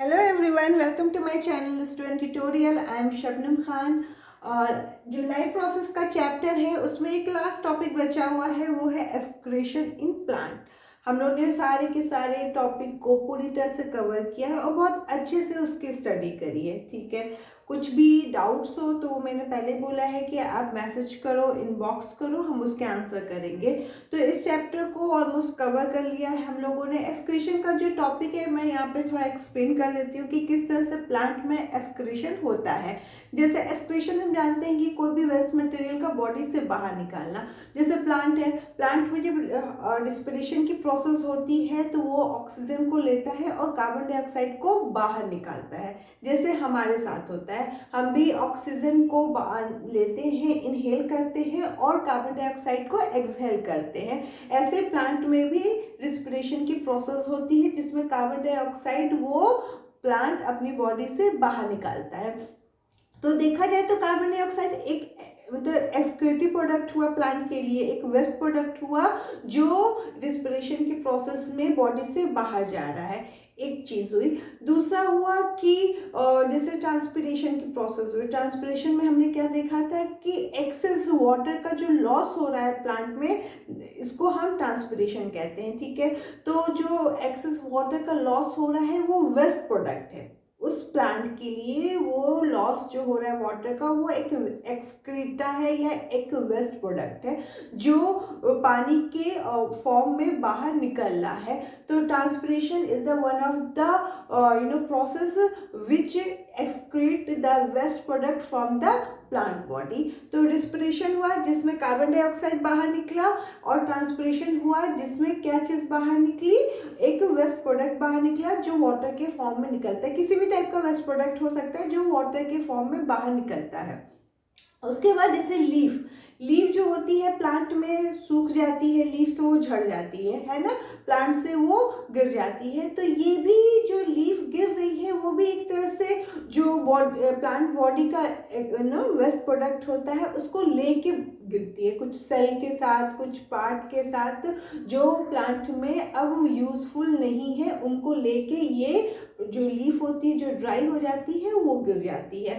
Hello everyone, welcome to my channel student tutorial. I am Shabnam Khan. और जो life process का chapter है उसमें एक लास्ट टॉपिक बचा हुआ है, वो है एक्सक्रीशन इन प्लांट। हम लोग ने सारे के सारे टॉपिक को पूरी तरह से कवर किया है और बहुत अच्छे से उसकी स्टडी करी है। ठीक है, कुछ भी डाउट्स हो तो वो मैंने पहले बोला है कि आप मैसेज करो, इनबॉक्स करो, हम उसके आंसर करेंगे। तो इस चैप्टर को ऑलमोस्ट कवर कर लिया है हम लोगों ने। एक्सक्रीशन का जो टॉपिक है मैं यहाँ पे थोड़ा एक्सप्लेन कर देती हूँ कि किस तरह से प्लांट में एक्सक्रीशन होता है। जैसे एक्सक्रीशन हम जानते हैं कि कोई भी वेस्ट मटेरियल का बॉडी से बाहर निकालना। जैसे प्लांट है, प्लांट में जब रिस्पिरेशन की प्रोसेस होती है तो वो ऑक्सीजन को लेता है और कार्बन डाइऑक्साइड को बाहर निकालता है। जैसे हमारे साथ होता है, हम भी ऑक्सीजन को लेते हैं, इनहेल करते हैं और कार्बन डाइऑक्साइड को एक्सहेल करते हैं। ऐसे प्लांट में भी रिस्पिरेशन की प्रोसेस होती है जिसमें कार्बन डाइऑक्साइड वो प्लांट अपनी बॉडी से बाहर निकालता है। तो देखा जाए तो कार्बन डाइऑक्साइड एक मतलब एक्सक्रीटिव प्रोडक्ट हुआ प्लांट के लिए, एक वेस्ट प्रोडक्ट हुआ जो रिस्पिरेशन की प्रोसेस में बॉडी से बाहर जा रहा है। एक चीज हुई। दूसरा हुआ कि जैसे ट्रांसपिरेशन की प्रोसेस हुई। ट्रांसपिरेशन में हमने क्या देखा था कि एक्सेस वाटर का जो लॉस हो रहा है प्लांट में, इसको हम ट्रांसपिरेशन कहते हैं। ठीक है, तो जो एक्सेस वाटर का लॉस हो रहा है वो वेस्ट प्रोडक्ट है। उस प्लांट के लिए वो लॉस जो हो रहा है वाटर का, वो एक एक्सक्रीटा है या एक वेस्ट प्रोडक्ट है जो पानी के फॉर्म में बाहर निकल रहा है। तो transpiration is the one of the process which excrete the waste product from the plant body. तो रिस्पिरेशन हुआ जिसमें कार्बन डाइऑक्साइड बाहर निकला, और ट्रांसपिरेशन हुआ जिसमें क्या चीज बाहर निकली, एक वेस्ट प्रोडक्ट बाहर निकला जो वाटर के फॉर्म में निकलता है। किसी भी टाइप का वेस्ट प्रोडक्ट हो सकता है जो वाटर के फॉर्म में बाहर निकलता है। उसके बाद जैसे लीफ, लीफ जो होती है प्लांट में सूख जाती है, लीफ तो वो झड़ जाती है ना, प्लांट से वो गिर जाती है। तो ये भी जो लीफ गिर रही है वो भी एक तरह से जो प्लांट बॉडी का वेस्ट प्रोडक्ट होता है उसको लेके गिरती है, कुछ सेल के साथ, कुछ पार्ट के साथ जो प्लांट में अब यूजफुल नहीं है, उनको लेके ये जो लीफ होती है जो ड्राई हो जाती है वो गिर जाती है।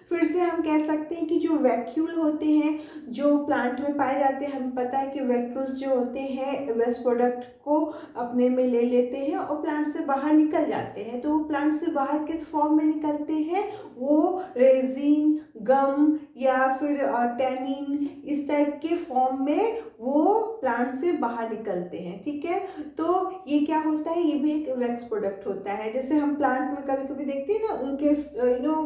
फिर से हम कह सकते हैं कि जो वैक्यूल होते हैं जो प्लांट में पाए जाते हैं, हमें पता है कि वैक्यूल्स जो होते हैं वेस्ट प्रोडक्ट को अपने में ले लेते हैं और प्लांट से बाहर निकल जाते हैं। तो वो प्लांट से बाहर किस फॉर्म में निकलते हैं, वो रेजिन, गम या फिर टैनिन, इस टाइप के फॉर्म में वो प्लांट से बाहर निकलते हैं। ठीक है, तो ये क्या होता है, ये भी एक वेक्स प्रोडक्ट होता है। जैसे हम प्लांट में कभी कभी देखते हैं ना, उनके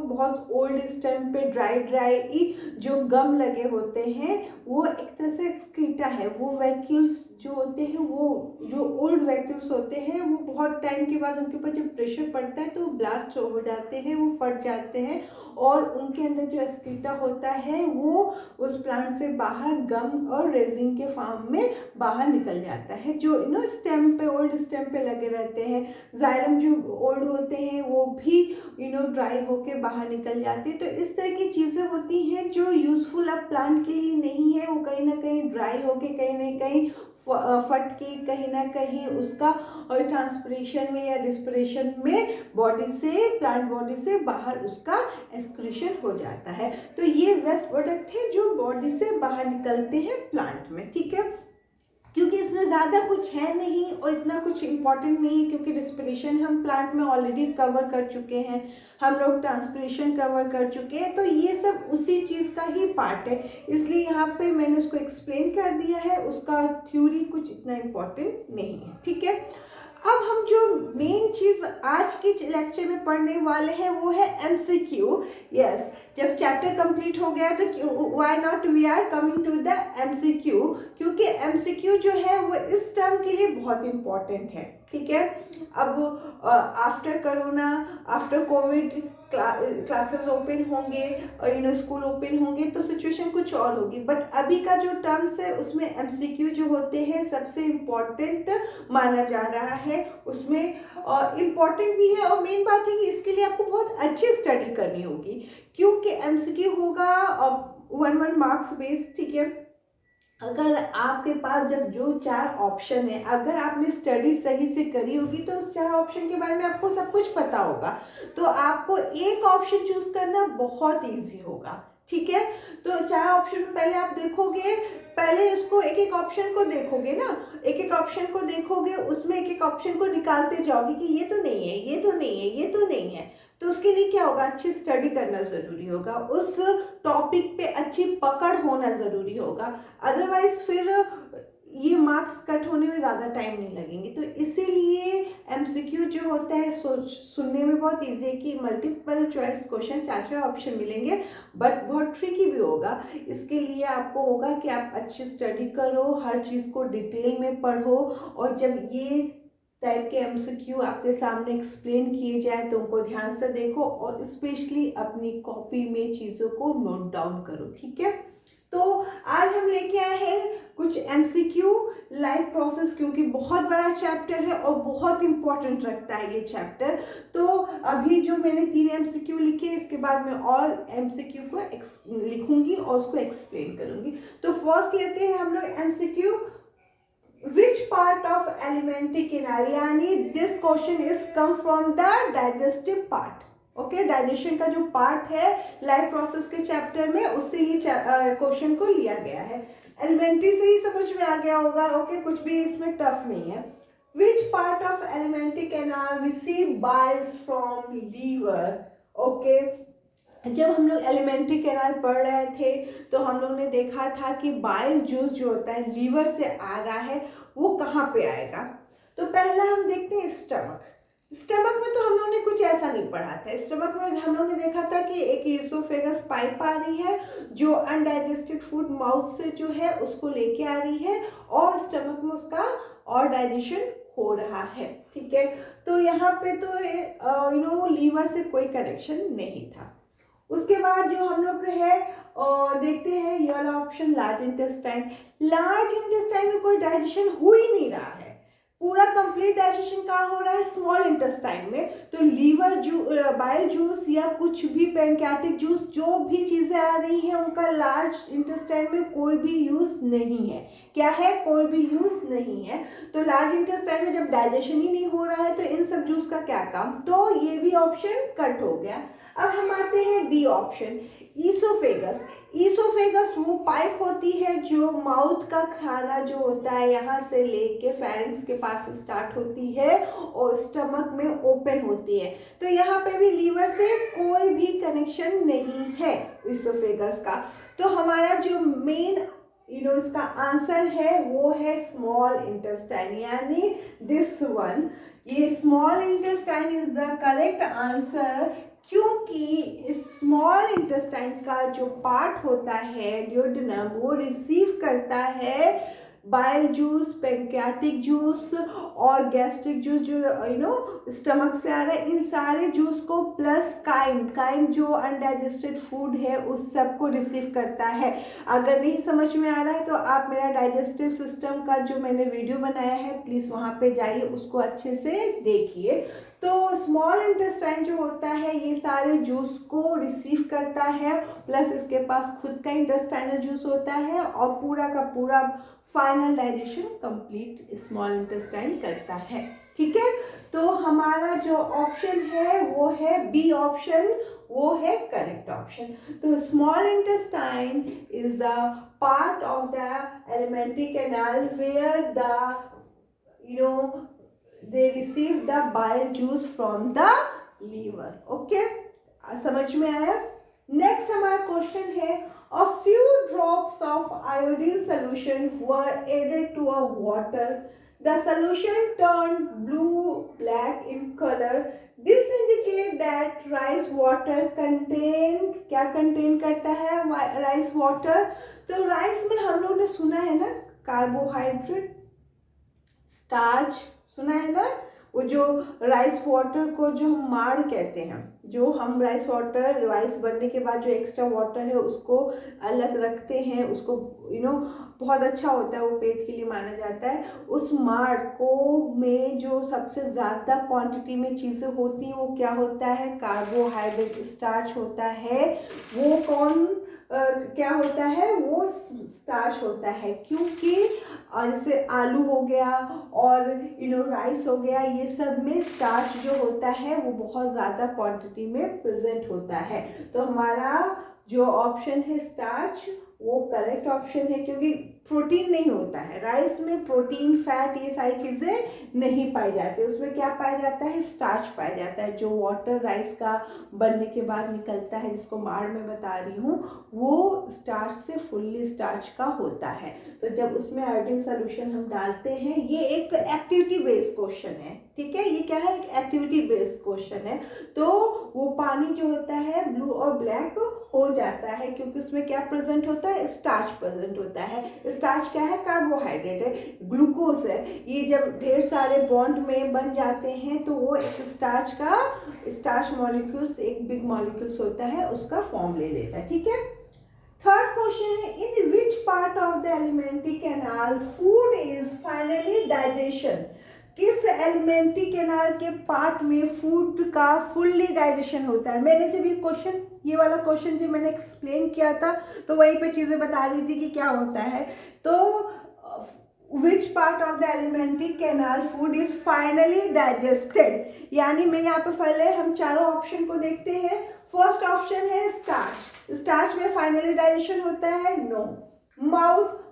बहुत ओल्ड स्टेम पे ड्राई जो गम लगे होते हैं वो एक तरह से एक्सक्रीटा है। वो वैक्यूल्स जो होते हैं, वो जो ओल्ड वैक्यूल्स होते हैं, वो बहुत टाइम के बाद उनके ऊपर जब प्रेशर पड़ता है तो ब्लास्ट हो जाते हैं, वो फट जाते हैं और उनके अंदर जो एक्सक्रीटा होता है वो उस प्लांट से बाहर गम और रेजिन के फॉर्म में बाहर निकल जाता है, जो स्टेम पे, ओल्ड स्टेम पे लगे रहते हैं। जाइलम जो ओल्ड होते हैं वो भी ड्राई होके बाहर निकल जाते हैं। तो इस तरह की चीज़ें होती हैं जो यूजफुल अब प्लांट के लिए नहीं है, वो कहीं ना कहीं ड्राई होके, कहीं ना कहीं फट के, कहीं ना कहीं उसका ट्रांसपिरेशन में या रिस्पिरेशन में बॉडी से, प्लांट बॉडी से बाहर उसका एक्सक्रीशन हो जाता है। तो ये वेस्ट प्रोडक्ट है जो बॉडी से बाहर निकलते हैं प्लांट में। ठीक है, क्योंकि इसमें ज़्यादा कुछ है नहीं और इतना कुछ इम्पॉर्टेंट नहीं है, क्योंकि रिस्पिरेशन हम प्लांट में ऑलरेडी कवर कर चुके हैं, हम लोग ट्रांसपिरेशन कवर कर चुके हैं, तो ये सब उसी चीज़ का ही पार्ट है। इसलिए यहाँ पे मैंने उसको एक्सप्लेन कर दिया है, उसका थ्योरी कुछ इतना इम्पॉर्टेंट नहीं है। ठीक है, अब हम जो मेन चीज आज के लेक्चर में पढ़ने वाले हैं वो है एमसीक्यू। यस, जब चैप्टर कंप्लीट हो गया तो why not we are coming to the MCQ, क्योंकि एमसीक्यू जो है वो इस टर्म के लिए बहुत इंपॉर्टेंट है। ठीक है, अब after corona, after Covid classes open होंगे, स्कूल ओपन होंगे तो सिचुएशन कुछ और होगी, बट अभी का जो टर्म्स है उसमें एमसीक्यू जो होते हैं सबसे इम्पॉर्टेंट माना जा रहा है। उसमें इम्पॉर्टेंट भी है और मेन बात है कि इसके लिए आपको बहुत अच्छी स्टडी करनी होगी, क्योंकि एमसीक्यू होगा 1 मार्क्स बेस। ठीक है, अगर आपके पास जब जो 4 ऑप्शन है, अगर आपने स्टडी सही से करी होगी तो उस 4 ऑप्शन के बारे में आपको सब कुछ पता होगा, तो आपको एक ऑप्शन चूज करना बहुत इजी होगा। ठीक है, तो 4 ऑप्शन में पहले आप देखोगे, पहले इसको एक एक ऑप्शन को देखोगे ना, एक एक ऑप्शन को देखोगे, उसमें एक एक ऑप्शन को निकालते जाओगे कि ये तो नहीं है, ये तो नहीं है, ये तो नहीं है। तो उसके लिए क्या होगा, अच्छी स्टडी करना ज़रूरी होगा, उस टॉपिक पे अच्छी पकड़ होना ज़रूरी होगा, अदरवाइज फिर ये मार्क्स कट होने में ज़्यादा टाइम नहीं लगेंगे। तो इसीलिए एमसीक्यू जो होता है सुनने में बहुत इजी है कि मल्टीपल चॉइस क्वेश्चन 4 ऑप्शन मिलेंगे, बट बहुत ट्रिकी भी होगा। इसके लिए आपको होगा कि आप अच्छी स्टडी करो, हर चीज़ को डिटेल में पढ़ो, और जब ये टाइप के एमसीक्यू आपके सामने एक्सप्लेन किए जाए तो उनको ध्यान से देखो, और स्पेशली अपनी कॉपी में चीज़ों को नोट डाउन करो। ठीक है, तो आज हम लेके आए हैं कुछ एमसीक्यू लाइफ प्रोसेस, क्योंकि बहुत बड़ा चैप्टर है और बहुत इंपॉर्टेंट रखता है ये चैप्टर। तो अभी जो मैंने 3 एमसीक्यू लिखे, इसके बाद मैं और एमसीक्यू को लिखूंगी और उसको एक्सप्लेन करूंगी। तो फर्स्ट लेते हैं हम लोग MCQ, which part of alimentary canal, यानी this question is come from the digestive part. Okay, digestion का जो पार्ट है लाइफ प्रोसेस के चैप्टर में, उससे ये क्वेश्चन को लिया गया है। एलिमेंट्री से ही समझ में आ गया होगा। ओके, कुछ भी इसमें टफ नहीं है। Which part of alimentary canal receive biles from liver. Okay, जब हम लोग एलिमेंट्री कैनाल पढ़ रहे थे तो हम लोग ने देखा था कि बाइल जूस जो होता है लीवर से आ रहा है, वो कहाँ पे आएगा। तो पहला हम देखते हैं स्टमक। स्टमक में तो हम लोग ने कुछ ऐसा नहीं पढ़ा था। स्टमक में हम लोग ने देखा था कि एक ईसोफेगस पाइप आ रही है जो अनडाइजेस्टेड फूड माउथ से जो है उसको लेके आ रही है, और स्टमक में उसका और डाइजेशन हो रहा है। ठीक है, तो यहाँ पे तो लीवर से कोई कनेक्शन नहीं था। उसके बाद जो हम लोग है देखते हैं ये वाला option, large intestine. Large intestine में कोई डाइजेशन हो ही नहीं रहा है, पूरा कंप्लीट डाइजेशन कहाँ हो रहा है, स्मॉल इंटेस्टाइन में। तो लीवर बाइल जूस या कुछ भी पैनक्रियाटिक जूस, जो भी चीज़ें आ रही हैं उनका लार्ज इंटेस्टाइन में कोई भी यूज़ नहीं है। क्या है, कोई भी यूज़ नहीं है। तो लार्ज इंटेस्टाइन में जब डाइजेशन ही नहीं हो रहा है तो इन सब जूस का क्या काम, तो ये भी ऑप्शन कट हो गया। अब हम आते हैं डी ऑप्शन, ईसोफेगस। ईसोफेगस वो पाइप होती है जो माउथ का खाना जो होता है यहाँ से लेके फेरिंक्स के पास स्टार्ट होती है और स्टमक में ओपन होती है। तो यहाँ पे भी लीवर से कोई भी कनेक्शन नहीं है ईसोफेगस का। तो हमारा जो मेन इसका आंसर है वो है स्मॉल इंटेस्टाइन, यानी दिस वन। ये small intestine is the correct answer, क्योंकि स्मॉल इंटेस्टाइन का जो पार्ट होता है ड्यूडेनम, वो रिसीव करता है बाइल जूस, पैनक्रियाटिक जूस और गैस्ट्रिक जूस जो स्टमक से आ रहा है, इन सारे जूस को, प्लस काइम जो अनडाइजेस्टेड फूड है उस सब को रिसीव करता है। अगर नहीं समझ में आ रहा है तो आप मेरा डाइजेस्टिव सिस्टम का जो मैंने वीडियो बनाया है प्लीज़ वहाँ पे जाइए, उसको अच्छे से देखिए। तो स्मॉल इंटेस्टाइन जो होता है ये सारे जूस को रिसीव करता है, प्लस इसके पास खुद का इंटेस्टाइनल जूस होता है, और पूरा का पूरा final digestion complete small intestine करता है। ठीक है, तो हमारा जो ऑप्शन है वो है बी ऑप्शन, वो है करेक्ट ऑप्शन। तो small intestine is the part of the alimentary canal where the they receive the bile juice from the liver. Okay, समझ में आया। नेक्स्ट हमारा क्वेश्चन है, a few drops of iodine solution were added to a water. The solution turned blue black in color. This indicate that rice water contain, क्या contain करता है rice water। तो rice में हम लोग ने सुना है ना कार्बोहाइड्रेट, स्टार्च सुना है ना, वो जो राइस वाटर को जो हम माड़ कहते हैं, जो हम राइस वाटर, राइस बनने के बाद जो एक्स्ट्रा वाटर है उसको अलग रखते हैं, उसको बहुत अच्छा होता है, वो पेट के लिए माना जाता है। उस माड़ को में जो सबसे ज़्यादा क्वांटिटी में चीज़ें होती हैं वो क्या होता है, कार्बोहाइड्रेट, स्टार्च होता है। वो कौन क्या होता है, वो स्टार्च होता है, क्योंकि जैसे आलू हो गया और राइस हो गया, ये सब में स्टार्च जो होता है वो बहुत ज़्यादा क्वांटिटी में प्रेजेंट होता है। तो हमारा जो ऑप्शन है स्टार्च वो करेक्ट ऑप्शन है, क्योंकि प्रोटीन नहीं होता है राइस में, प्रोटीन फैट ये सारी चीज़ें नहीं पाई जाती, उसमें क्या पाया जाता है, स्टार्च पाया जाता है। जो वाटर राइस का बनने के बाद निकलता है, जिसको माड़ में बता रही हूँ, वो स्टार्च से फुल्ली स्टार्च का होता है। तो जब उसमें आयोडीन सोल्यूशन हम डालते हैं, ये एक एक्टिविटी बेस्ड क्वेश्चन है, ठीक है, ये क्या है, एक एक्टिविटी बेस्ड क्वेश्चन है। तो वो पानी जो होता है ब्लू और ब्लैक हो जाता है, क्योंकि उसमें क्या प्रेजेंट होता है, स्टार्च प्रेजेंट होता है। स्टार्च क्या है, कार्बोहाइड्रेट है, ग्लूकोज है। ये जब ढेर सारे बॉन्ड में बन जाते हैं तो वो एक स्टार्च मॉलिक्यूल्स, एक बिग मॉलिक्यूल्स होता है, उसका फॉर्म ले लेता है, ठीक है। थर्ड क्वेश्चन है, in which part of the alimentary canal food is finally digestion. किस एलिमेंट्री कैनाल के पार्ट में फूड का फुल्ली डाइजेशन होता है। मैंने जब ये वाला क्वेश्चन जब मैंने एक्सप्लेन किया था तो वहीं पे चीज़ें बता दी थी कि क्या होता है। तो विच part of the alimentary canal food is finally digested, यानी मैं यहाँ पे पहले हम चारों ऑप्शन को देखते हैं। फर्स्ट ऑप्शन है स्टार्च, स्टार्च में फाइनली डाइजेशन होता है, नो।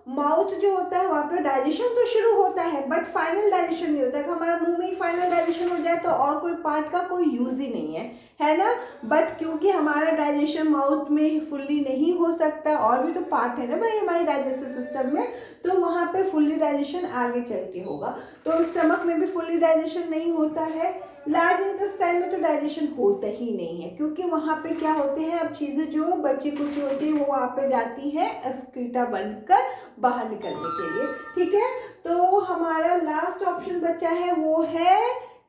माउथ जो होता है वहाँ पे डाइजेशन तो शुरू होता है बट फाइनल डाइजेशन नहीं होता है। हमारा मुंह में ही फाइनल डाइजेशन हो जाए तो और कोई पार्ट का कोई यूज ही नहीं है ना। बट क्योंकि हमारा डाइजेशन माउथ में फुल्ली नहीं हो सकता, और भी तो पार्ट है ना भाई हमारे डाइजेस्टिव सिस्टम में, तो वहाँ पे फुल्ली डाइजेशन आगे चल के होगा। तो स्टमक में भी फुल्ली डाइजेशन नहीं होता है। लार्ज इंटेस्टाइन में तो डाइजेशन होता ही नहीं है, क्योंकि वहाँ पे क्या होते हैं, अब चीज़ें जो बची कुछ होती है वो वहाँ पे जाती है एक्सक्रीटा बनकर बाहर निकलने के लिए, ठीक है। तो हमारा लास्ट ऑप्शन बचा है वो है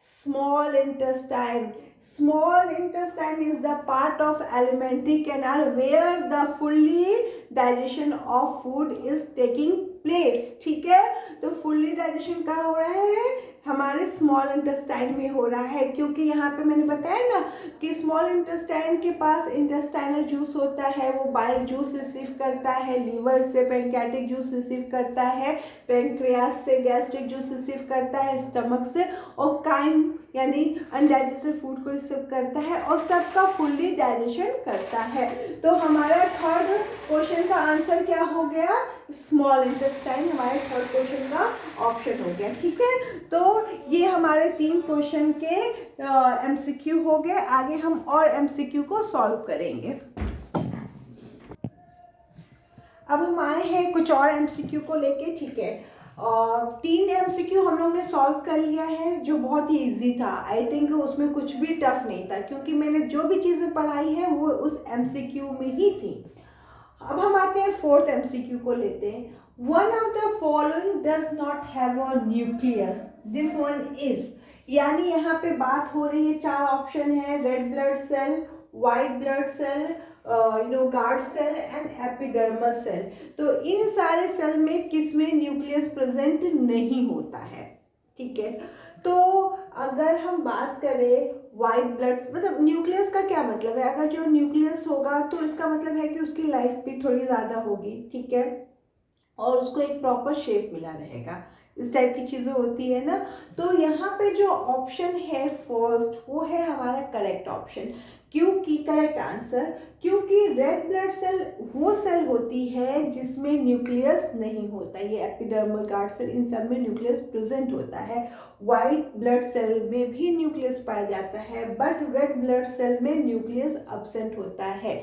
small intestine. Small intestine is the part of alimentary canal where the fully digestion of food is taking place, ठीक है। तो फुल्ली डाइजेशन कहाँ हो रहा है, हमारे स्मॉल इंटेस्टाइन में हो रहा है, क्योंकि यहाँ पे मैंने बताया ना कि स्मॉल इंटेस्टाइन के पास इंटेस्टाइनल जूस होता है, वो बाइल जूस रिसीव करता है, लीवर से पैंक्रियाटिक जूस रिसीव करता है, पैंक्रियास से गैस्ट्रिक जूस रिसीव करता है, स्टमक से और काइम यानी अनडाइजेस्टेड फूड को रिसीव करता है और सबका फुल्ली डाइजेशन करता है। तो हमारा थर्ड क्वेश्चन का आंसर क्या हो गया, स्मॉल इंटेस्टाइन हमारे थर्ड क्वेश्चन का ऑप्शन हो गया, ठीक है। तो ये हमारे 3 क्वेश्चन के एमसीक्यू हो गए। आगे हम और एमसीक्यू को सॉल्व करेंगे। अब हम आए हैं कुछ और एमसीक्यू को लेके, ठीक है। 3 एमसीक्यू हम लोग ने सॉल्व कर लिया है, जो बहुत ही इजी था। आई थिंक उसमें कुछ भी टफ नहीं था, क्योंकि मैंने जो भी चीज़ें पढ़ाई है वो उस एमसीक्यू में ही थी। अब हम आते हैं 4th एमसीक्यू को लेते हैं। One of the following does not have a nucleus, this one is, यानी यहाँ पे बात हो रही है, 4 ऑप्शन है, red blood cell, white blood cell, guard cell and epidermal cell. तो इन सारे सेल में किसमें न्यूक्लियस प्रेजेंट नहीं होता है, ठीक है। तो अगर हम बात करें वाइट ब्लड, मतलब न्यूक्लियस का क्या मतलब है, अगर जो न्यूक्लियस होगा तो इसका मतलब है कि उसकी लाइफ भी थोड़ी ज़्यादा होगी, ठीक है, और उसको एक प्रॉपर शेप मिला रहेगा, इस टाइप की चीज़ें होती है ना। तो यहाँ पे जो ऑप्शन है फर्स्ट वो है हमारा करेक्ट ऑप्शन, क्योंकि करेक्ट आंसर, क्योंकि रेड ब्लड सेल वो सेल होती है जिसमें न्यूक्लियस नहीं होता, ये एपिडर्मल गार्ड सेल, इन सब में न्यूक्लियस प्रेजेंट होता है। वाइट ब्लड सेल में भी न्यूक्लियस पाया जाता है, बट रेड ब्लड सेल में न्यूक्लियस अब्सेंट होता है।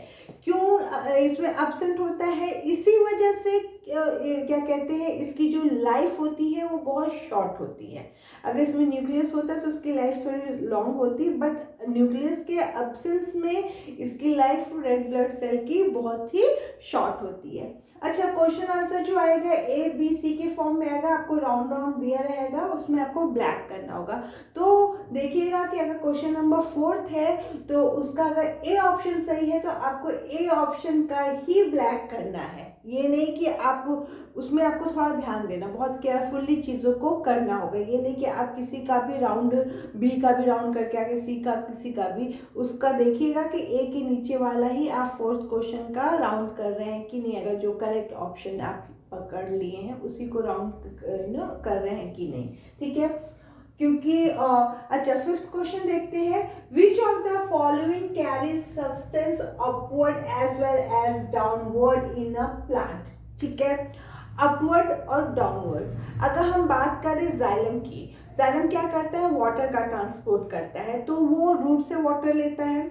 क्यों इसमें अब्सेंट होता है, इसी वजह से क्या कहते हैं, इसकी जो लाइफ होती है वो बहुत शॉर्ट होती है। अगर इसमें न्यूक्लियस होता है तो इसकी लाइफ थोड़ी लॉन्ग होती, बट न्यूक्लियस के अब्सेंस में इसकी लाइफ रेड ब्लड सेल की बहुत ही शॉर्ट होती है। अच्छा, क्वेश्चन आंसर जो आएगा ए बी सी के फॉर्म में आएगा, आपको राउंड राउंड दिया रहेगा, उसमें आपको ब्लैक करना होगा। तो देखिएगा कि अगर क्वेश्चन नंबर 4th है तो उसका अगर ए ऑप्शन सही है तो आपको ए ऑप्शन का ही ब्लैक करना है, ये नहीं कि आप उसमें आपको थोड़ा ध्यान देना, बहुत केयरफुली चीज़ों को करना होगा। ये नहीं कि आप किसी का भी राउंड, बी का भी राउंड करके आगे सी का किसी का भी, उसका देखिएगा कि ए के नीचे वाला ही आप फोर्थ क्वेश्चन का राउंड कर रहे हैं कि नहीं। अगर जो करेक्ट ऑप्शन आप पकड़ लिए हैं उसी को राउंड कर रहे हैं कि नहीं, ठीक है। क्योंकि अच्छा, फिफ्थ क्वेश्चन देखते हैं। Which of the following carries substance upward as well as downward in a plant, ठीक है। अपवर्ड और डाउनवर्ड, अगर हम बात करें जाइलम की, जाइलम क्या करता है, वाटर का ट्रांसपोर्ट करता है। तो वो रूट से वाटर लेता है,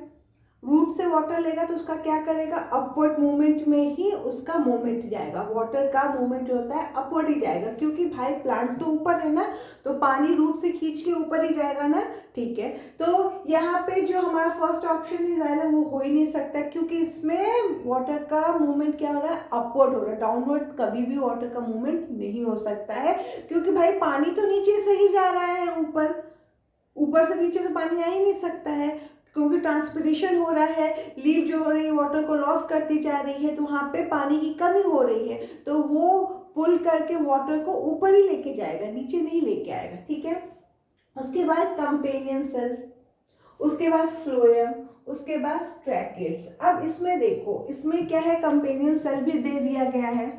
रूट से वाटर लेगा तो उसका क्या करेगा, अपवर्ड मूवमेंट में ही उसका मूवमेंट जाएगा। वाटर का मूवमेंट जो होता है अपवर्ड ही जाएगा, क्योंकि भाई प्लांट तो ऊपर है ना, तो पानी रूट से खींच के ऊपर ही जाएगा ना, ठीक है। तो यहाँ पे जो हमारा फर्स्ट ऑप्शन है जाइलम, वो हो ही नहीं सकता, क्योंकि इसमें वाटर का मूवमेंट क्या हो रहा है, अपवर्ड हो रहा है। डाउनवर्ड कभी भी वाटर का मूवमेंट नहीं हो सकता है, क्योंकि भाई पानी तो नीचे से ही जा रहा है ऊपर, ऊपर से नीचे तो पानी आ ही नहीं सकता है, क्योंकि ट्रांसपिरेशन हो रहा है, लीव जो हो रही है वाटर को लॉस करती जा रही है, तो वहाँ पे पानी की कमी हो रही है, तो वो पुल करके वाटर को ऊपर ही लेके जाएगा, नीचे नहीं लेके आएगा, ठीक है। उसके बाद कंपेनियन सेल्स, उसके बाद फ्लोएम, उसके बाद ट्रैकेट्स। अब इसमें देखो, इसमें क्या है, कंपेनियन सेल भी दे दिया गया है,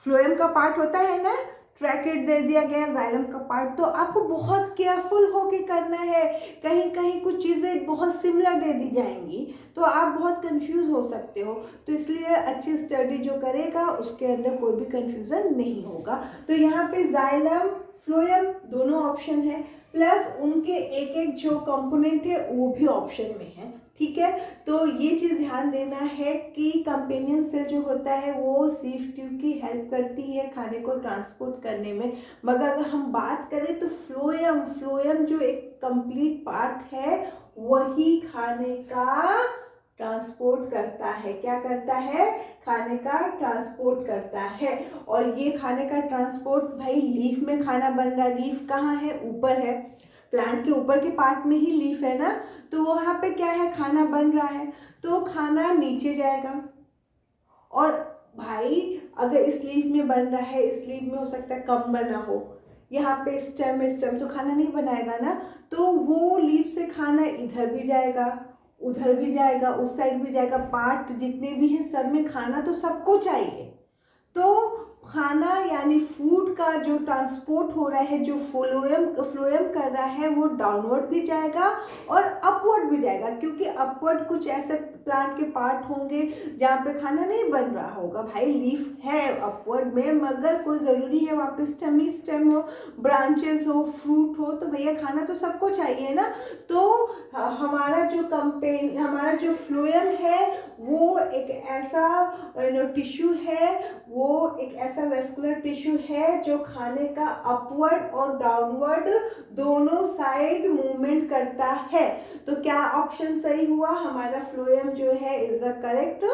फ्लोएम का पार्ट होता है ना, ट्रैकेट दे दिया गया है, जाइलम का पार्ट। तो आपको बहुत केयरफुल होके करना है, कहीं कहीं कुछ चीज़ें बहुत सिमिलर दे दी जाएंगी तो आप बहुत कंफ्यूज हो सकते हो। तो इसलिए अच्छी स्टडी जो करेगा उसके अंदर कोई भी कंफ्यूजन नहीं होगा। तो यहाँ पे जाइलम फ्लोएम दोनों ऑप्शन है, प्लस उनके एक एक जो कंपोनेंट है वो भी ऑप्शन में है, ठीक है। तो ये चीज़ ध्यान देना है कि कंपेनियन सेल जो होता है वो सीफ ट्यूब की हेल्प करती है खाने को ट्रांसपोर्ट करने में। मगर अगर हम बात करें तो फ्लोएम, फ्लोएम जो एक कंप्लीट पार्ट है वही खाने का ट्रांसपोर्ट करता है। क्या करता है, खाने का ट्रांसपोर्ट करता है। और ये खाने का ट्रांसपोर्ट, भाई लीफ में खाना बन रहा है, लीफ कहाँ है, ऊपर है, प्लांट के ऊपर के पार्ट में ही लीफ है ना, तो वहाँ पे क्या है, खाना बन रहा है, तो खाना नीचे जाएगा। और भाई अगर इस लीफ में बन रहा है, इस लीफ में हो सकता है कम बना हो, यहाँ पे स्टेम है, स्टेम तो खाना नहीं बनाएगा ना, तो वो लीफ से खाना इधर भी जाएगा, उधर भी जाएगा, उस साइड भी जाएगा, पार्ट जितने भी हैं सब में खाना तो सबको चाहिए। तो खाना यानी फूड का जो ट्रांसपोर्ट हो रहा है, जो फ्लोएम कर रहा है, वो डाउनवर्ड भी जाएगा और अपवर्ड भी जाएगा, क्योंकि अपवर्ड कुछ ऐसे प्लांट के पार्ट होंगे जहाँ पे खाना नहीं बन रहा होगा। भाई लीफ है अपवर्ड में, मगर कोई ज़रूरी है वहाँ पे स्टेम ही स्टेम हो, ब्रांचेस हो, फ्रूट हो, तो भैया खाना तो सबको चाहिए ना। तो हमारा जो फ्लोएम है वो एक ऐसा टिश्यू है, वो एक ऐसा वेस्कुलर टिश्यू है जो खाने का अपवर्ड और डाउनवर्ड दोनों साइड मूवमेंट करता है। तो क्या ऑप्शन सही हुआ, हमारा फ्लोएम जो है इज द करेक्ट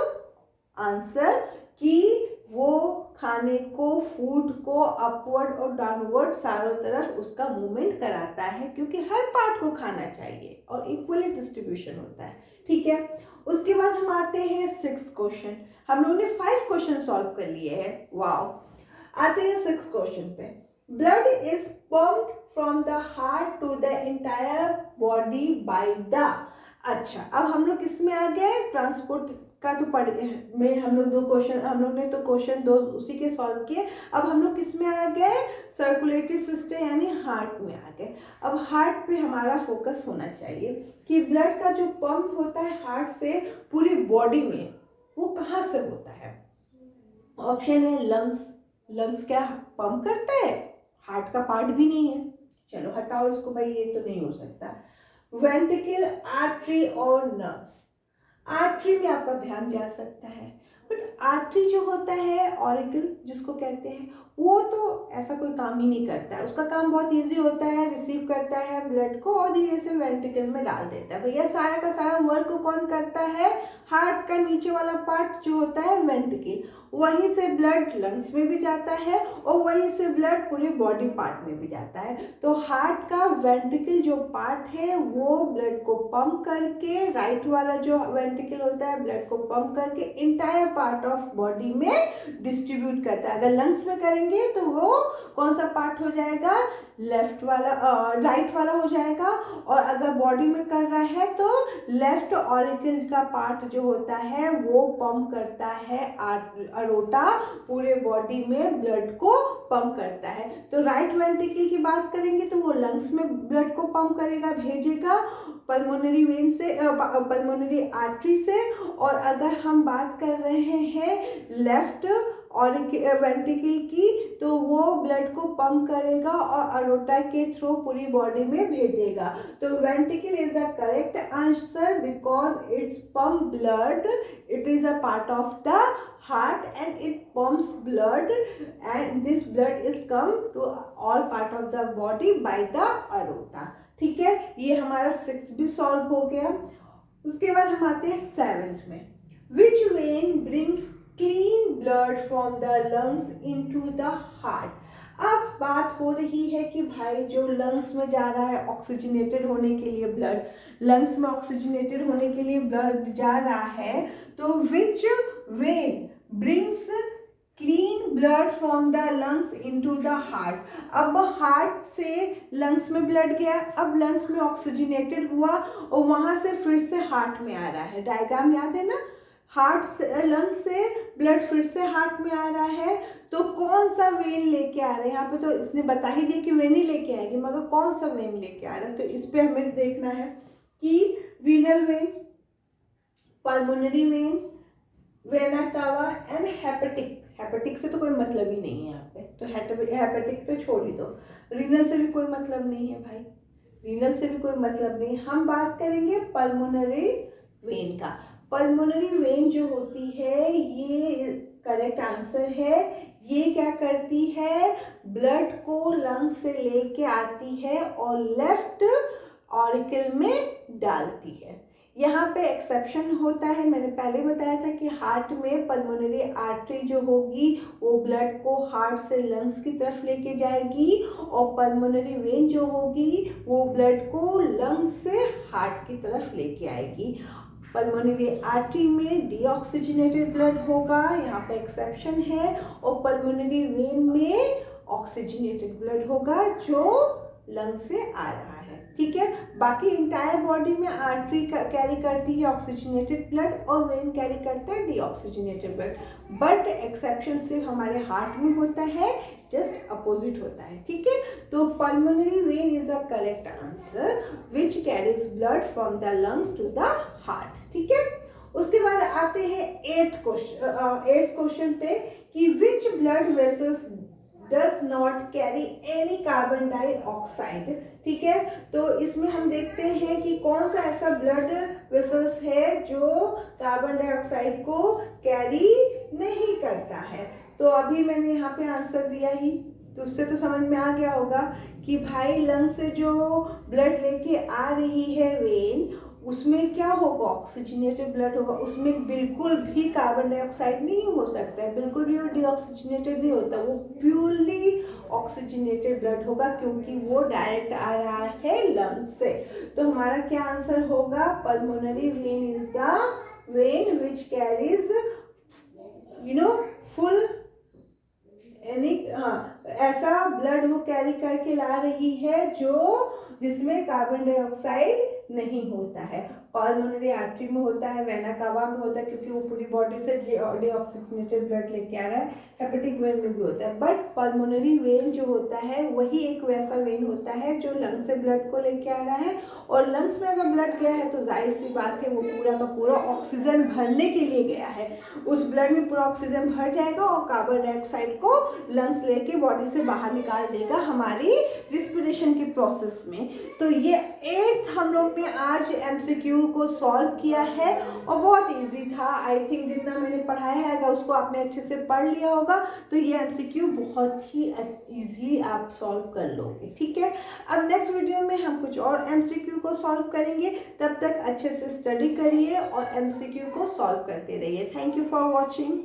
आंसर, कि वो खाने को, फूड को अपवर्ड और डाउनवर्ड चारों तरफ उसका मूवमेंट कराता है, क्योंकि हर पार्ट को खाना चाहिए और इक्वली डिस्ट्रीब्यूशन होता है, ठीक है। उसके बाद हम आते हैं सिक्स क्वेश्चन। हम लोगों ने 5 क्वेश्चन सॉल्व कर लिए हैं, वाओ। आते हैं सिक्स क्वेश्चन पे। Blood is pumped from the heart to the entire body by the, अच्छा अब हम लोग किसमें आ गए, ट्रांसपोर्ट का तो पढ़ में हम लोग हम लोग ने तो क्वेश्चन 2 उसी के सॉल्व किए। अब हम लोग किस में आ गए, सर्कुलेटरी सिस्टम यानी हार्ट में आ गए। अब हार्ट पे हमारा फोकस होना चाहिए कि ब्लड का जो पंप होता है हार्ट से पूरी बॉडी में, वो कहाँ से होता है। ऑप्शन है लंग्स, लंग्स क्या पंप करता है, हार्ट का पार्ट भी नहीं है, चलो हटाओ इसको भाई, ये तो नहीं हो सकता। वेंट्रिकल, आर्टरी और नर्व्स। आर्टरी में आपका ध्यान जा सकता है, बट आर्टरी जो होता है, ऑरिकल जिसको कहते हैं, वो तो ऐसा कोई काम ही नहीं करता है, उसका काम बहुत इजी होता है, रिसीव करता है ब्लड को और धीरे से वेंट्रिकल में डाल देता है। भैया सारा का सारा वर्क कौन करता है? हार्ट का नीचे वाला पार्ट जो होता है वेंट्रिकल, वहीं से ब्लड लंग्स में भी जाता है और वहीं से ब्लड पूरे बॉडी पार्ट में भी जाता है। तो हार्ट का वेंट्रिकल जो पार्ट है वो ब्लड को पंप करके, राइट वाला जो वेंट्रिकल होता है ब्लड को पंप करके इंटायर पार्ट ऑफ बॉडी में डिस्ट्रीब्यूट करता है। अगर लंग्स में करेंगे तो वो कौन सा पार्ट हो जाएगा? लेफ्ट वाला, राइट वाला हो जाएगा। और अगर बॉडी में कर रहा है तो लेफ्ट ऑरिकल का पार्ट जो होता है वो पंप करता है, अरोटा पूरे बॉडी में ब्लड को पंप करता है। तो राइट वेंट्रिकल की बात करेंगे तो वो लंग्स में ब्लड को पंप करेगा, भेजेगा पल्मोनरी वेन से, पल्मोनरी आर्टरी से। और अगर हम बात कर रहे हैं लेफ्ट और वेंट्रिकल की तो वो ब्लड को पंप करेगा और अरोटा के थ्रू पूरी बॉडी में भेजेगा। तो ventricle is the correct answer because it's pump blood, it is a part of the heart and it pumps blood and this blood is come to all part of the body by the aorta। ठीक है, ये हमारा 6 भी solve हो गया। उसके बाद हम आते हैं 7th में। Which vein brings clean blood from the lungs into the heart? अब बात हो रही है कि भाई जो लंग्स में जा रहा है ऑक्सीजनेटेड होने के लिए ब्लड, लंग्स में ऑक्सीजनेटेड होने के लिए ब्लड जा रहा है, तो which when brings clean blood from the lungs into the heart? अब हार्ट से लंग्स में ब्लड गया, अब लंग्स में ऑक्सीजनेटेड हुआ और वहां से फिर से हार्ट में आ रहा है। डायग्राम याद है ना? हार्ट से, लंग्स से ब्लड फिर से हार्ट में आ रहा है, तो कौन सा वेन लेके आ रहा है? यहाँ पे तो इसने बता ही दिया कि वेन ही लेके आएगी, मगर कौन सा वेन लेके आ रहा है? तो इस पे हमें देखना है कि वीनल when, pulmonary vein, vena cava and hepatic. Hepatic से तो कोई मतलब ही नहीं है यहाँ पे, तो हेपेटिक तो छोड़ ही दो। रीनल से भी कोई मतलब नहीं है भाई, रीनल से भी कोई मतलब नहीं। हम बात करेंगे पल्मोनरी वेन का। पल्मोनरी वेन जो होती है ये करेक्ट आंसर है। ये क्या करती है? ब्लड को लंग से लेके आती है और लेफ्ट ऑरिकल में डालती है। यहाँ पे एक्सेप्शन होता है, मैंने पहले बताया था कि हार्ट में पल्मोनरी आर्टरी जो होगी वो ब्लड को हार्ट से लंग्स की तरफ लेके जाएगी और पल्मोनरी वेन जो होगी वो ब्लड को लंग्स से हार्ट की तरफ लेके आएगी। पल्मोनरी आर्टरी में डीऑक्सीजनेटेड ब्लड होगा, यहाँ पे एक्सेप्शन है, और पल्मोनरी वेन में ऑक्सीजनेटेड ब्लड होगा जो लंग से आ रहा है। ठीक है, बाकी इंटायर बॉडी में आर्टरी कैरी करती है ऑक्सीजनेटेड ब्लड और वेन कैरी करता है डीऑक्सीजनेटेड ब्लड, बट एक्सेप्शन सिर्फ हमारे हार्ट में होता है, जस्ट अपोजिट होता है। ठीक है, तो pulmonary vein is a correct answer which carries blood from the lungs to the heart. ठीक है, उसके बाद आते हैं 8th क्वेश्चन पे कि which blood vessels does not carry any carbon dioxide। ठीक है, तो इसमें हम देखते हैं कि कौन सा ऐसा ब्लड वेसल्स है जो कार्बन डाइऑक्साइड को कैरी नहीं करता है। तो अभी मैंने यहाँ पे आंसर दिया ही, तो उससे तो समझ में आ गया होगा कि भाई लंग से जो ब्लड लेके आ रही है वेन, उसमें क्या होगा? ऑक्सीजनेटेड ब्लड होगा, उसमें बिल्कुल भी कार्बन डाइऑक्साइड नहीं हो सकता है, बिल्कुल भी वो डीऑक्सीजनेटेड नहीं होता, वो प्योरली ऑक्सीजनेटेड ब्लड होगा क्योंकि वो डायरेक्ट आ रहा है लंग से। तो हमारा क्या आंसर होगा? Pulmonary vein is the when which carries full ऐसा ब्लड वो कैरी करके ला रही है जिसमें कार्बन डाइऑक्साइड नहीं होता है। पल्मोनरी आर्टरी में होता है, वेना कावा में होता है क्योंकि वो पूरी बॉडी से डीऑक्सीजनेटेड ब्लड लेके आ रहा है, हेपेटिक वेन में भी होता है, बट पल्मोनरी वेन जो होता है वही एक वैसा वेन होता है जो लंग से ब्लड को लेके आ रहा है, और लंग्स में अगर ब्लड गया है तो जाहिर सी बात है वो पूरा का पूरा ऑक्सीजन भरने के लिए गया है, उस ब्लड में पूरा ऑक्सीजन भर जाएगा और कार्बन डाइऑक्साइड को लंग्स लेके बॉडी से बाहर निकाल देगा हमारी रिस्पिरेशन के प्रोसेस में। तो ये 8th हम लोग ने आज MCQ एमसीक्यू को सॉल्व किया है और बहुत इजी था। आई थिंक जितना मैंने पढ़ाया है अगर उसको आपने अच्छे से पढ़ लिया होगा तो ये एमसीक्यू बहुत ही इजीली आप सॉल्व कर लोगे। ठीक है, अब नेक्स्ट वीडियो में हम कुछ और एमसीक्यू को सॉल्व करेंगे। तब तक अच्छे से स्टडी करिए और एमसीक्यू को सॉल्व करते रहिए। Thank you for watching.